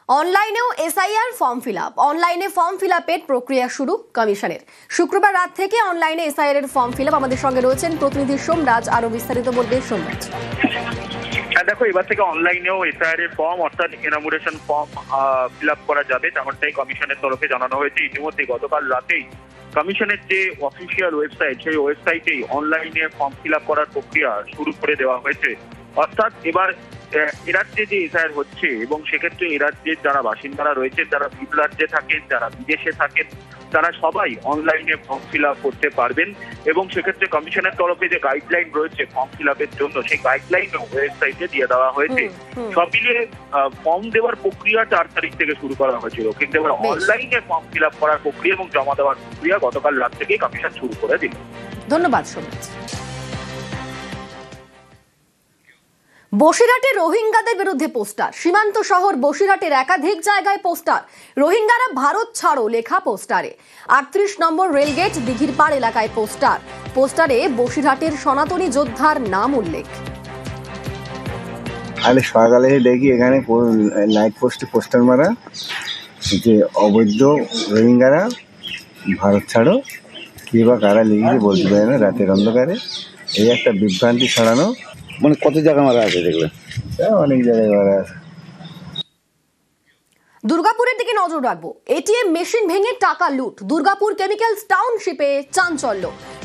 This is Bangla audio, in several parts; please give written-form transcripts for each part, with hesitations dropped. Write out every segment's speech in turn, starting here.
অনলাইনেও এসআইআর ফর্ম ফিল আপ। অনলাইনে ফর্ম ফিল আপের প্রক্রিয়া শুরু কমিশনের। শুক্রবার রাত থেকে অনলাইনে এসআইআর এর ফর্ম ফিল আপ। আমাদের সঙ্গে রয়েছেন প্রতিনিধি সোমরাজ, আরো বিস্তারিত বলবে সোমরাজ। দেখো, এবার থেকে অনলাইনেও এসআইআর এর ফর্ম অর্থাৎ এনামুরেশন ফর্ম ফিল আপ করা যাবে, তেমনটাই কমিশনের তরফে জানানো হয়েছে। ইতিমধ্যে গতকাল রাতেই কমিশনের যে অফিসিয়াল ওয়েবসাইট, সেই ওয়েবসাইটেই অনলাইনে ফর্ম ফিল আপ করার প্রক্রিয়া শুরু করে দেওয়া হয়েছে। অর্থাৎ এবার এ রাজ্যে যে এসআইআর হচ্ছে এবং সেক্ষেত্রে এ রাজ্যের যারা বাসিন্দারা রয়েছেন, যারা ভিন রাজ্যে থাকেন, যারা বিদেশে থাকেন, তারা সবাই অনলাইনে ফর্ম ফিল আপ করতে পারবেন। এবং সেক্ষেত্রে কমিশনের তরফে যে গাইডলাইন রয়েছে ফর্ম ফিল আপের জন্য, সেই গাইডলাইন ওয়েবসাইটে দিয়ে দেওয়া হয়েছে। সব মিলিয়ে ফর্ম দেওয়ার প্রক্রিয়া 4 তারিখ থেকে শুরু করা হয়েছিল, কিন্তু এবার অনলাইনে ফর্ম ফিল আপ করার প্রক্রিয়া এবং জমা দেওয়ার প্রক্রিয়া গতকাল রাত থেকেই কমিশন শুরু করে দিল। ধন্যবাদ সোমরাজ। বসিরহাটে রোহিঙ্গাদের বিরুদ্ধে পোস্টার। সীমান্ত শহর বসিরহাটের একাধিক জায়গায় পোস্টার। রোহিঙ্গারা ভারত ছাড়ো লেখা পোস্টারে। 38 নম্বর রেলগেট দিঘির পাড় এলাকায় পোস্টার। পোস্টারে বসিরহাটের সনাতনী যোদ্ধার নাম উল্লেখ। আরে সকালে দেখি এখানে লাইট পোস্টে পোস্টার মারা যে অবৈধ রোহিঙ্গারা ভারত ছাড়ো, কি বা কারা লিখেছে বলতে পারে না, রাতের অন্ধকারে এই একটা বিভ্রান্তি ছড়ানো। মানে কত জায়গা মারা আছে দেখলেন? অনেক জায়গায় মারা আছে। দুর্গাপুরের দিকে নজর রাখবো। এটিএম মেশিন ভেঙে টাকা লুট। দুর্গাপুর কেমিক্যালস টাউনশিপে চাঞ্চল্য।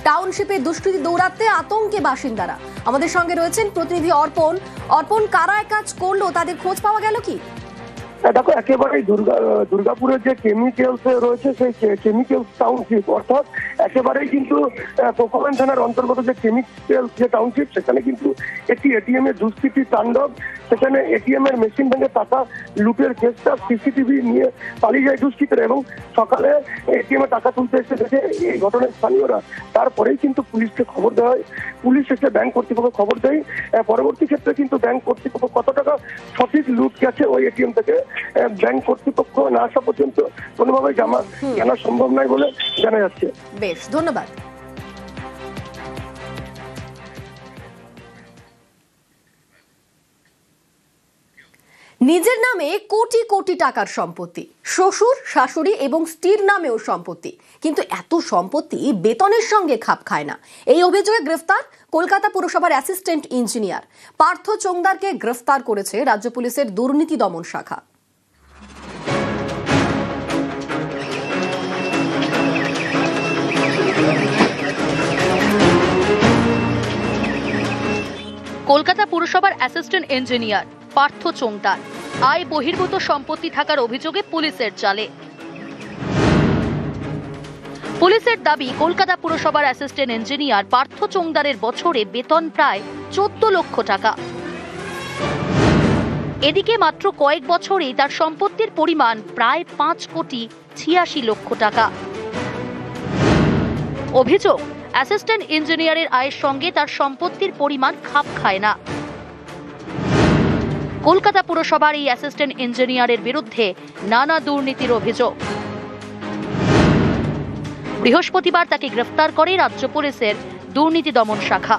টাউনশিপে দুষ্কৃতী দৌড়াতে আতঙ্কে বাসিন্দারা। আমাদের সঙ্গে রয়েছেন প্রতিনিধি অর্পণ। অর্পণ, কারা কাজ করলো, তাদের খোঁজ পাওয়া গেল কি? দেখো, একেবারেই দুর্গাপুরের যে কেমিক্যালস রয়েছে, সেই কেমিক্যালস টাউনশিপ অর্থাৎ একেবারেই কিন্তু পোকোম্যান থানার অন্তর্গত যে কেমিক্যালস যে টাউনশিপ, সেখানে কিন্তু একটি এটিএম এর দুষ্কৃতী তাণ্ডব। সেখানে এটিএম এর মেশিন ভেঙে টাকা লুটের কেসটা সিসিটিভি নিয়ে পালিয়ে যায় দুষ্কৃতীরা এবং সকালে এটিএম এ টাকা তুলতে এসে দেখে এই ঘটনার স্থানীয়রা। তারপরেই কিন্তু পুলিশকে খবর দেওয়া হয়। পুলিশ এসে ব্যাংক কর্তৃপক্ষ খবর দেয়। পরবর্তী ক্ষেত্রে কিন্তু ব্যাংক কর্তৃপক্ষ কত টাকা সঠিক লুট গেছে ওই এটিএম থেকে ব্যাংক কর্তৃপক্ষ না আসা পর্যন্ত কোনোভাবে জানা সম্ভব নয় বলে জানা যাচ্ছে। বেশ, ধন্যবাদ। নিজের নামে কোটি কোটি টাকার সম্পত্তি, শ্বশুর শাশুড়ি এবং স্ত্রীর নামেও সম্পত্তি, কিন্তু এত সম্পত্তি বেতনের সঙ্গে খাপ খায় না। এই অভিযোগে গ্রেফতার কলকাতা পুরসভার অ্যাসিস্ট্যান্ট ইঞ্জিনিয়ার পার্থ চোংদারকে। গ্রেফতার করেছে রাজ্য পুলিশের দুর্নীতি দমন শাখা। কলকাতা পুরসভার অ্যাসিস্ট্যান্ট ইঞ্জিনিয়ার পার্থ চোংদার আয় বহির্ভূত সম্পত্তি থাকার অভিযোগে পুলিশের জালে। পুলিশের দাবি, কলকাতা পুরসভার অ্যাসিস্ট্যান্ট ইঞ্জিনিয়ার পার্থ চোংদারের বছরে বেতন প্রায় 14 লক্ষ টাকা। এদিকে মাত্র কয়েক বছরেই তার সম্পত্তির পরিমাণ প্রায় 5,86 লক্ষ টাকা। অভিযোগ, অ্যাসিস্ট্যান্ট ইঞ্জিনিয়ারের আয়ের সঙ্গে তার সম্পত্তির পরিমাণ খাপ খায় না। কলকাতা পুরসভার এই অ্যাসিস্ট্যান্ট ইঞ্জিনিয়ারের বিরুদ্ধে নানা দুর্নীতির অভিযোগ। বৃহস্পতিবার তাকে গ্রেফতার করে রাজ্য পুলিশের দুর্নীতি দমন শাখা।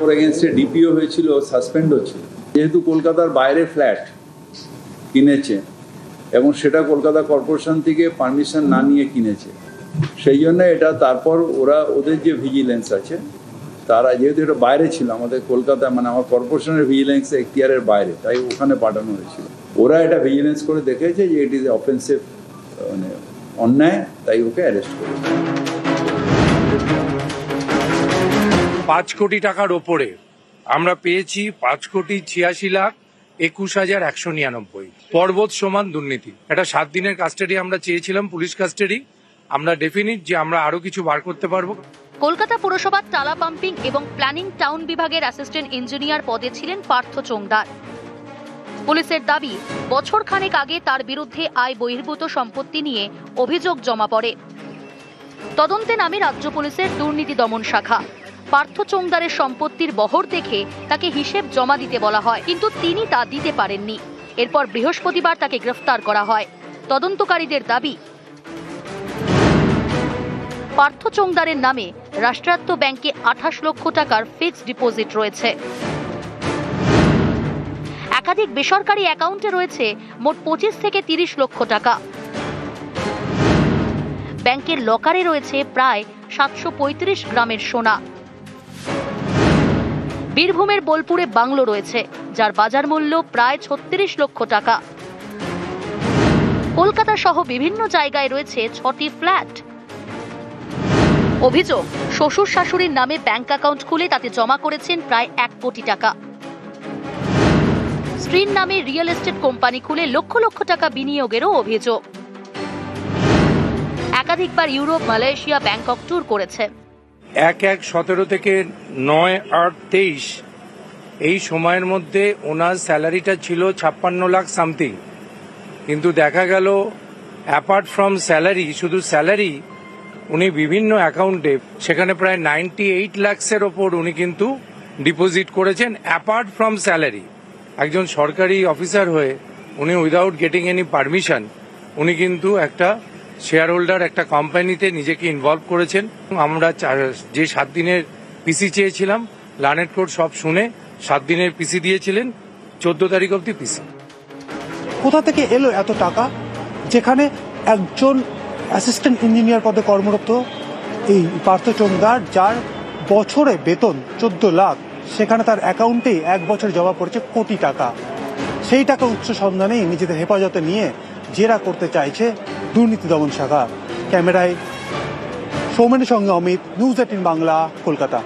ওর এগেইনস্টে ডিপিও হয়েছিল, সাসপেন্ড হয়েছিল, যেহেতু কলকাতার বাইরে ফ্ল্যাট কিনেছে এবং সেটা কলকাতা কর্পোরেশন থেকে পারমিশন না নিয়ে কিনেছে, সেই জন্য এটা তারপর ওদের যে ভিজিলেন্স আছে তারা, যেহেতু এটা বাইরে ছিল আমাদের কলকাতা, মানে আমার কর্পোরেশনের ভিজিলেন্স এখতিয়ারের বাইরে, তাই ওখানে পাঠানো হয়েছিল। ওরা এটা ভিজিলেন্স করে দেখেছে যে ইট ইজ অফেন্সিভ, মানে অন্যায়, তাই ওকে অ্যারেস্ট করেছে। 5 কোটি টাকার ওপরে আমরা পেয়েছি 5,86,21,199। পর্বত সমান দুর্নীতি। এটা 7 দিনের কাস্টাডি আমরা চেয়েছিলাম, পুলিশ কাস্টাডি। আমরা ডেফিনিট যে আমরা আরো কিছু বার করতে পারবো। কলকাতা পুরসভার টালা পাম্পিং এবং প্ল্যানিং টাউন বিভাগের অ্যাসিস্ট্যান্ট ইঞ্জিনিয়ার পদে ছিলেন পার্থ চোংদার। পুলিশের দাবি, বছর খানেক আগে তার বিরুদ্ধে আয় বহির্ভূত সম্পত্তি নিয়ে অভিযোগ জমা পড়ে। তদন্তে নামে রাজ্য পুলিশের দুর্নীতি দমন শাখা। পার্থ চোংদারের সম্পত্তির বহর দেখে তাকে হিসেব জমা দিতে বলা হয়, কিন্তু তিনি তা দিতে পারেননি। এরপর বৃহস্পতিবার তাকে গ্রেফতার করা হয়। তদন্তকারীদের দাবি, পার্থ চোংদারের নামে রাষ্ট্রায়ত্ত ব্যাংকে 28 লক্ষ টাকার ফিক্সড ডিপোজিট রয়েছে। একাধিক বেসরকারি অ্যাকাউন্টে রয়েছে মোট 25 থেকে 30 লক্ষ টাকা। ব্যাংকের লকারে রয়েছে প্রায় 735 গ্রামের সোনা। বীরভূমের বোলপুরে বাংলো রয়েছে, যার বাজার মূল্য প্রায় 36 লক্ষ টাকা। কলকাতা সহ বিভিন্ন জায়গায় রয়েছে 6টি ফ্ল্যাট। অভিযোগ, শ্বশুর শাশুড়ির নামে ব্যাংক অ্যাকাউন্ট খুলে তাতে জমা করেছেন প্রায় 1 কোটি টাকা। স্ত্রীর নামে রিয়েল এস্টেট কোম্পানি খুলে লক্ষ লক্ষ টাকা বিনিয়োগেরও অভিযোগ। একাধিকবার ইউরোপ, মালয়েশিয়া, ব্যাংকক ট্যুর করেছেন। 1/1/17 থেকে 9/8/23 এই সময়ের মধ্যে ওনার স্যালারিটা ছিল 56 লাখ সামথিং, কিন্তু দেখা গেল অ্যাপার্ট ফ্রম স্যালারি, শুধু স্যালারি উনি বিভিন্ন অ্যাকাউন্টে সেখানে প্রায় 98 লাখসের ওপর উনি কিন্তু ডিপোজিট করেছেন অ্যাপার্ট ফ্রম স্যালারি। একজন সরকারি অফিসার হয়ে উনি উইদাউট গেটিং এনি পারমিশন উনি কিন্তু একটা শেয়ার হোল্ডার একটা কোম্পানিতে নিজেকে ইনভলভ করেছেন। আমরা যে 7 দিনের পিসি চেয়েছিলাম, লার্নেড কোর্ট সব শুনে 7 দিনের পিসি দিয়েছিলেন, 14 তারিখ অব্দি পিসি। কোথা থেকে এলো এত টাকা? যেখানে একজন অ্যাসিস্ট্যান্ট ইঞ্জিনিয়ার পদে কর্মরত এই পার্থ চোংদার, যার বছরে বেতন 14 লাখ, সেখানে তার অ্যাকাউন্টে 1 বছর জমা পড়েছে কোটি টাকা। সেই টাকা উচ্চ সন্ধানেই নিজেদের হেফাজতে নিয়ে জেরা করতে চাইছে দুর্নীতি দমন শাখা। ক্যামেরায় সৌমেনের সঙ্গে অমিত, নিউজ 18 বাংলা, কলকাতা।